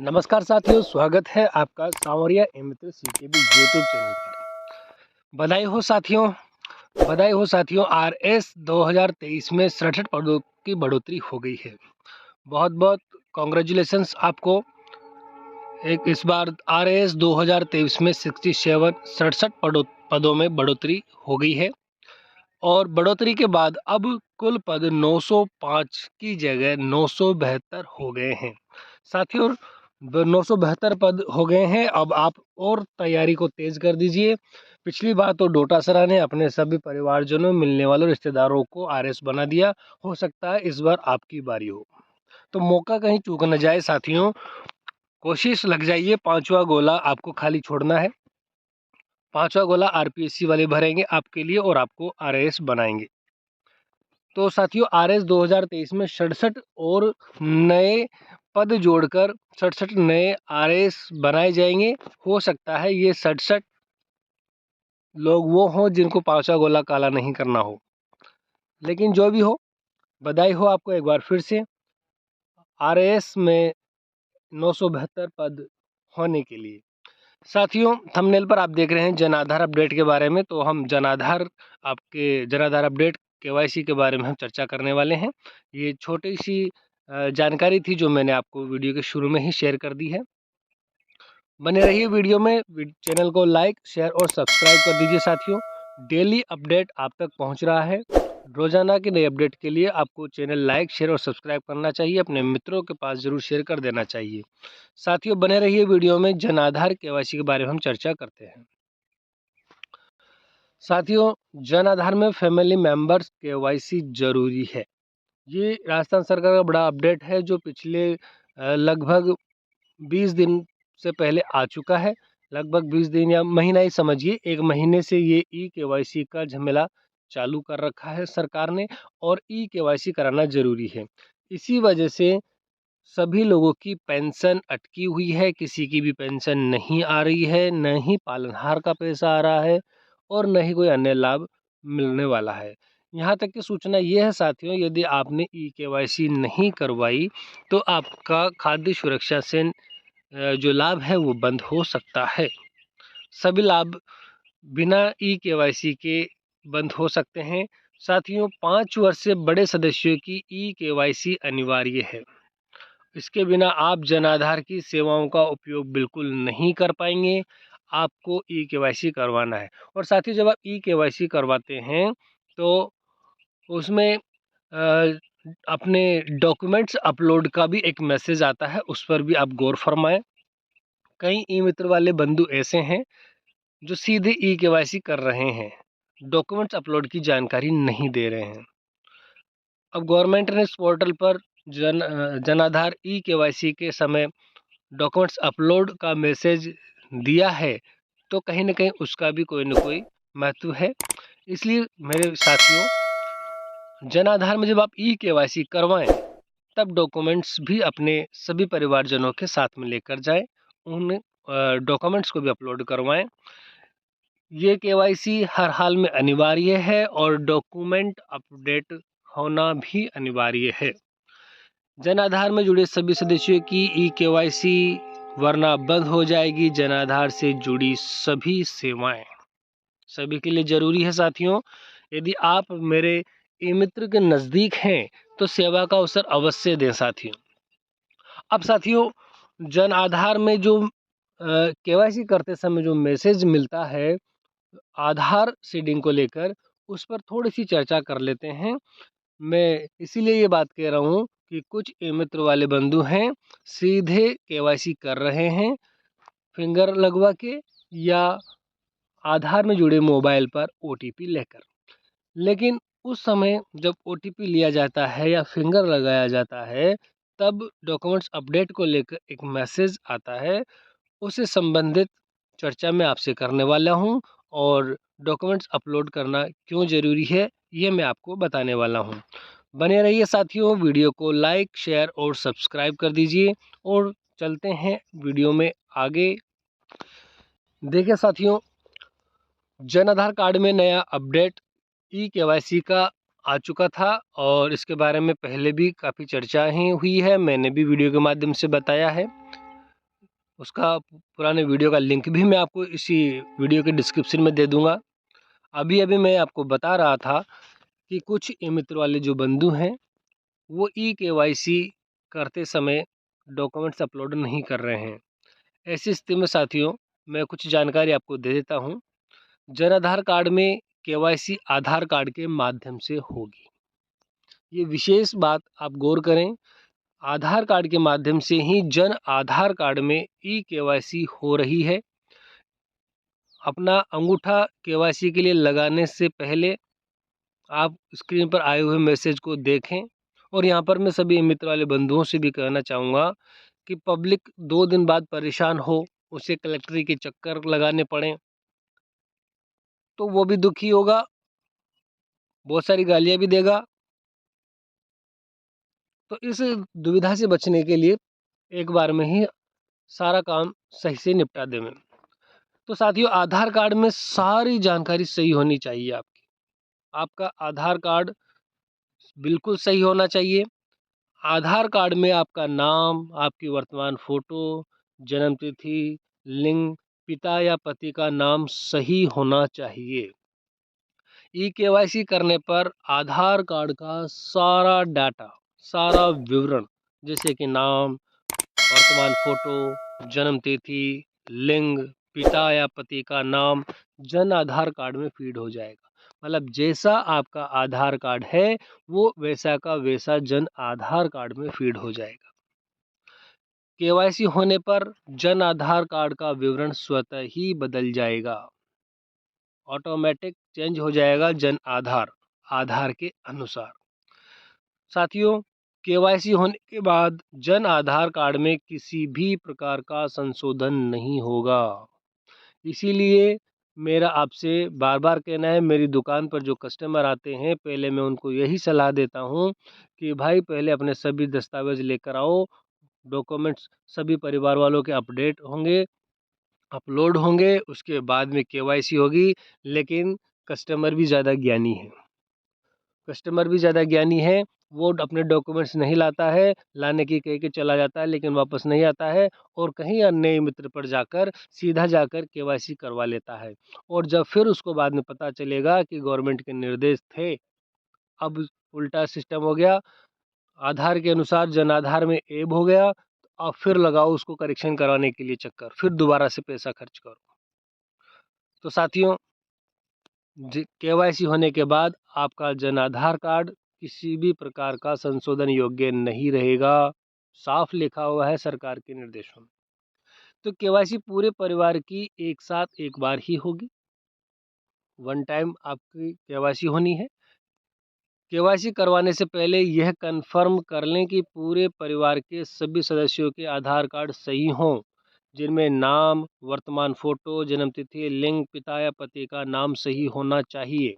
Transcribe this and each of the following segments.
नमस्कार साथियों, स्वागत है आपका सांवरिया मित्र सीकेबी यूट्यूब चैनल पर। बधाई हो साथियों। आरएस 2023 में 67 पदों की बढ़ोतरी हो गई है। बहुत बहुत कॉन्ग्रेचुलेशंस आपको। इस बार आरएस 2023 में 67 पदों में बढ़ोतरी हो गई है और बढ़ोतरी के बाद अब कुल पद 905 की जगह 972 हो गए हैं। साथियों 972 पद हो गए हैं। अब आप और तैयारी को तेज कर दीजिए। पिछली बार तो डोटासरा ने अपने सभी परिवारजनों, मिलने वालों, रिश्तेदारों को आरएस बना दिया। हो सकता है इस बार आपकी बारी हो, तो मौका कहीं चूक न जाए साथियों। कोशिश लग जाइए। पांचवा गोला आपको खाली छोड़ना है। पांचवा गोला आरपीएससी वाले भरेंगे आपके लिए और आपको आरएस बनाएंगे। तो साथियों आरएस 2023 में 67 और नए पद जोड़कर 67 नए आरएस बनाए जाएंगे। हो सकता है ये 67 लोग वो हों जिनको पांचवा गोला काला नहीं करना हो, लेकिन जो भी हो, बधाई हो आपको एक बार फिर से आरएस में 972 पद होने के लिए। साथियों थंबनेल पर आप देख रहे हैं जन आधार अपडेट के बारे में, तो हम जन आधार अपडेट केवाईसी के बारे में हम चर्चा करने वाले हैं। ये छोटी सी जानकारी थी जो मैंने आपको वीडियो के शुरू में ही शेयर कर दी है। बने रहिए वीडियो में। चैनल को लाइक, शेयर और सब्सक्राइब कर दीजिए साथियों। डेली अपडेट आप तक पहुंच रहा है। रोजाना के नए अपडेट के लिए आपको चैनल लाइक, शेयर और सब्सक्राइब करना चाहिए। अपने मित्रों के पास जरूर शेयर कर देना चाहिए। साथियों बने रहिए वीडियो में। जन आधार केवाईसी के बारे में हम चर्चा करते हैं। साथियों जन आधार में फैमिली मेंबर्स केवाईसी जरूरी है। ये राजस्थान सरकार का बड़ा अपडेट है जो पिछले लगभग 20 दिन से पहले आ चुका है। लगभग 20 दिन या महीना ही समझिए, एक महीने से ये ई केवाईसी का झमेला चालू कर रखा है सरकार ने, और ई केवाईसी कराना जरूरी है। इसी वजह से सभी लोगों की पेंशन अटकी हुई है। किसी की भी पेंशन नहीं आ रही है, न ही पालनहार का पैसा आ रहा है और न ही कोई अन्य लाभ मिलने वाला है। यहाँ तक की सूचना ये है साथियों, यदि आपने ई केवाईसी नहीं करवाई तो आपका खाद्य सुरक्षा से जो लाभ है वो बंद हो सकता है। सभी लाभ बिना ई केवाईसी के बंद हो सकते हैं। साथियों 5 वर्ष से बड़े सदस्यों की ई केवाईसी अनिवार्य है। इसके बिना आप जन आधार की सेवाओं का उपयोग बिल्कुल नहीं कर पाएंगे। आपको ई केवाईसी करवाना है। और साथ ही जब आप ई केवाईसी करवाते हैं तो उसमें अपने डॉक्यूमेंट्स अपलोड का भी एक मैसेज आता है, उस पर भी आप गौर फरमाएं। कई ई मित्र वाले बंधु ऐसे हैं जो सीधे ई केवाईसी कर रहे हैं, डॉक्यूमेंट्स अपलोड की जानकारी नहीं दे रहे हैं। अब गवर्नमेंट ने इस पोर्टल पर जन आधार ई केवाईसी के समय डॉक्यूमेंट्स अपलोड का मैसेज दिया है, तो कहीं ना कहीं उसका भी कोई ना कोई महत्व है। इसलिए मेरे साथियों जन आधार में जब आप ई केवाईसी करवाएं तब डॉक्यूमेंट्स भी अपने सभी परिवारजनों के साथ में लेकर जाएं। उन डॉक्यूमेंट्स को भी अपलोड करवाएं। ये केवाईसी हर हाल में अनिवार्य है और डॉक्यूमेंट अपडेट होना भी अनिवार्य है। जन आधार में जुड़े सभी सदस्यों की ई केवाईसी वरना बंद हो जाएगी। जन आधार से जुड़ी सभी सेवाएं सभी के लिए जरूरी है साथियों। यदि आप मेरे ई मित्र के नज़दीक हैं तो सेवा का अवसर अवश्य दें साथियों। अब साथियों जन आधार में जो केवाईसी करते समय जो मैसेज मिलता है आधार सीडिंग को लेकर, उस पर थोड़ी सी चर्चा कर लेते हैं। मैं इसीलिए ये बात कह रहा हूँ कि कुछ ई मित्र वाले बंधु हैं सीधे केवाईसी कर रहे हैं फिंगर लगवा के या आधार में जुड़े मोबाइल पर ओटीपी लेकर। लेकिन उस समय जब ओटीपी लिया जाता है या फिंगर लगाया जाता है तब डॉक्यूमेंट्स अपडेट को लेकर एक मैसेज आता है। उससे संबंधित चर्चा मैं आपसे करने वाला हूं और डॉक्यूमेंट्स अपलोड करना क्यों ज़रूरी है ये मैं आपको बताने वाला हूं। बने रहिए साथियों। वीडियो को लाइक, शेयर और सब्सक्राइब कर दीजिए और चलते हैं वीडियो में आगे। देखिए साथियों जन आधार कार्ड में नया अपडेट ई केवाईसी का आ चुका था और इसके बारे में पहले भी काफ़ी चर्चा ही हुई है। मैंने भी वीडियो के माध्यम से बताया है। उसका पुराने वीडियो का लिंक भी मैं आपको इसी वीडियो के डिस्क्रिप्शन में दे दूँगा। अभी अभी मैं आपको बता रहा था कि कुछ ई मित्र वाले जो बंधु हैं, वो ई-केवाईसी करते समय डॉक्यूमेंट्स अपलोड नहीं कर रहे हैं। ऐसी स्थिति में साथियों, मैं कुछ जानकारी आपको दे देता हूँ। जन आधार कार्ड में केवाईसी आधार कार्ड के माध्यम से होगी। ये विशेष बात आप गौर करें, आधार कार्ड के माध्यम से ही जन आधार कार्ड में ई-केवाईसी हो रही है। अपना अंगूठा केवाईसी के लिए लगाने से पहले आप स्क्रीन पर आए हुए मैसेज को देखें। और यहाँ पर मैं सभी मित्र वाले बंधुओं से भी कहना चाहूँगा कि पब्लिक 2 दिन बाद परेशान हो, उसे कलेक्टर के चक्कर लगाने पड़ें, तो वो भी दुखी होगा, बहुत सारी गालियाँ भी देगा। तो इस दुविधा से बचने के लिए एक बार में ही सारा काम सही से निपटा दें। तो साथियों, आधार कार्ड में सारी जानकारी सही होनी चाहिए आपकी। आपका आधार कार्ड बिल्कुल सही होना चाहिए। आधार कार्ड में आपका नाम, आपकी वर्तमान फ़ोटो, जन्म तिथि, लिंग, पिता या पति का नाम सही होना चाहिए। ई-केवाईसी करने पर आधार कार्ड का सारा डाटा, सारा विवरण जैसे कि नाम, वर्तमान फ़ोटो, जन्म तिथि, लिंग, पिता या पति का नाम जन आधार कार्ड में फ़ीड हो जाएगा। मतलब जैसा आपका आधार कार्ड है, वो वैसा का वैसा जन आधार कार्ड में फ़ीड हो जाएगा। केवाईसी होने पर जन आधार कार्ड का विवरण स्वतः ही बदल जाएगा। ऑटोमेटिक चेंज हो जाएगा जन आधार के अनुसार। साथियों, केवाईसी होने के बाद जन आधार कार्ड में किसी भी प्रकार का संशोधन नहीं होगा। इसीलिए मेरा आपसे बार बार कहना है, मेरी दुकान पर जो कस्टमर आते हैं, पहले मैं उनको यही सलाह देता हूँ कि भाई पहले अपने सभी दस्तावेज लेकर आओ। डॉक्यूमेंट्स सभी परिवार वालों के अपडेट होंगे, अपलोड होंगे, उसके बाद में केवाईसी होगी। लेकिन कस्टमर भी ज़्यादा ज्ञानी है, वो अपने डॉक्यूमेंट्स नहीं लाता है, लाने की कह के चला जाता है, लेकिन वापस नहीं आता है और कहीं अन्य मित्र पर जाकर सीधा जाकर केवाईसी करवा लेता है। और जब फिर उसको बाद में पता चलेगा कि गवर्नमेंट के निर्देश थे, अब उल्टा सिस्टम हो गया, आधार के अनुसार जन आधार में ऐब हो गया, तो अब फिर लगाओ उसको करेक्शन कराने के लिए चक्कर, फिर दोबारा से पैसा खर्च करो। तो साथियों, केवाईसी होने के बाद आपका जन आधार कार्ड किसी भी प्रकार का संशोधन योग्य नहीं रहेगा। साफ लिखा हुआ है सरकार के निर्देशों में। तो केवाईसी पूरे परिवार की एक साथ एक बार ही होगी। वन टाइम आपकी केवाईसी होनी है। केवाईसी करवाने से पहले यह कंफर्म कर लें कि पूरे परिवार के सभी सदस्यों के आधार कार्ड सही हों, जिनमें नाम, वर्तमान फ़ोटो, जन्म तिथि, लिंग, पिता या पति का नाम सही होना चाहिए।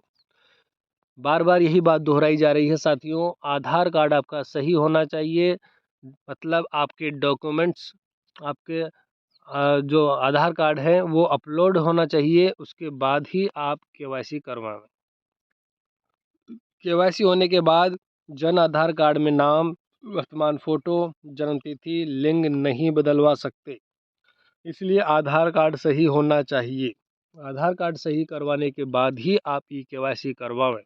बार बार यही बात दोहराई जा रही है साथियों, आधार कार्ड आपका सही होना चाहिए। मतलब आपके डॉक्यूमेंट्स, आपके जो आधार कार्ड है वो अपलोड होना चाहिए, उसके बाद ही आप केवाईसी करवाएं। केवाईसी होने के बाद जन आधार कार्ड में नाम, वर्तमान फ़ोटो, जन्म तिथि, लिंग नहीं बदलवा सकते। इसलिए आधार कार्ड सही होना चाहिए। आधार कार्ड सही करवाने के बाद ही आप ई केवाईसी करवाएं।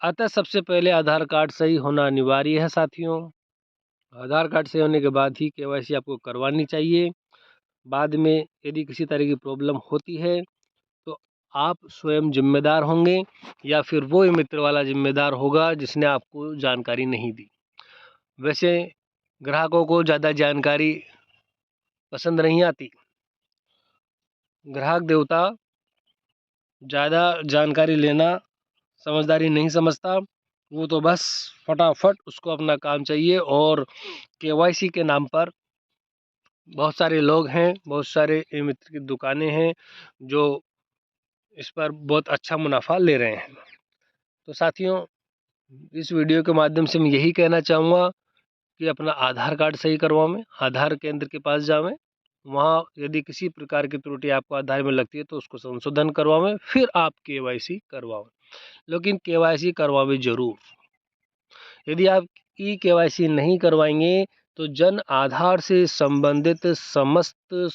अतः सबसे पहले आधार कार्ड सही होना अनिवार्य है साथियों। आधार कार्ड सही होने के बाद ही केवाईसी आपको करवानी चाहिए। बाद में यदि किसी तरह की प्रॉब्लम होती है तो आप स्वयं जिम्मेदार होंगे या फिर वो मित्र वाला जिम्मेदार होगा जिसने आपको जानकारी नहीं दी। वैसे ग्राहकों को ज़्यादा जानकारी पसंद नहीं आती। ग्राहक देवता ज़्यादा जानकारी लेना समझदारी नहीं समझता। वो तो बस फटाफट उसको अपना काम चाहिए। और केवाईसी के नाम पर बहुत सारे लोग हैं, बहुत सारे ई मित्र की दुकानें हैं जो इस पर बहुत अच्छा मुनाफा ले रहे हैं। तो साथियों, इस वीडियो के माध्यम से मैं यही कहना चाहूँगा कि अपना आधार कार्ड सही करवाएं, आधार केंद्र के पास जावें, वहाँ यदि किसी प्रकार की त्रुटि आपको आधार में लगती है तो उसको संशोधन करवाएं, फिर आप केवाईसी करवाएं। लेकिन केवाईसी करवाएं ज़रूर। यदि आप ई केवाईसी नहीं करवाएंगे तो जन आधार से संबंधित समस्त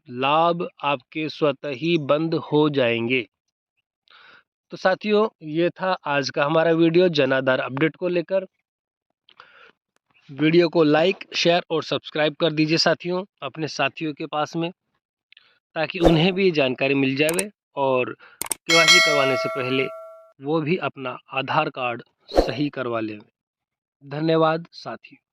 लाभ आपके स्वतः ही बंद हो जाएंगे। तो साथियों, ये था आज का हमारा वीडियो जन आधार अपडेट को लेकर। वीडियो को लाइक, शेयर और सब्सक्राइब कर दीजिए साथियों, अपने साथियों के पास में, ताकि उन्हें भी जानकारी मिल जाए और केवाईसी करवाने से पहले वो भी अपना आधार कार्ड सही करवा लें। धन्यवाद साथियों।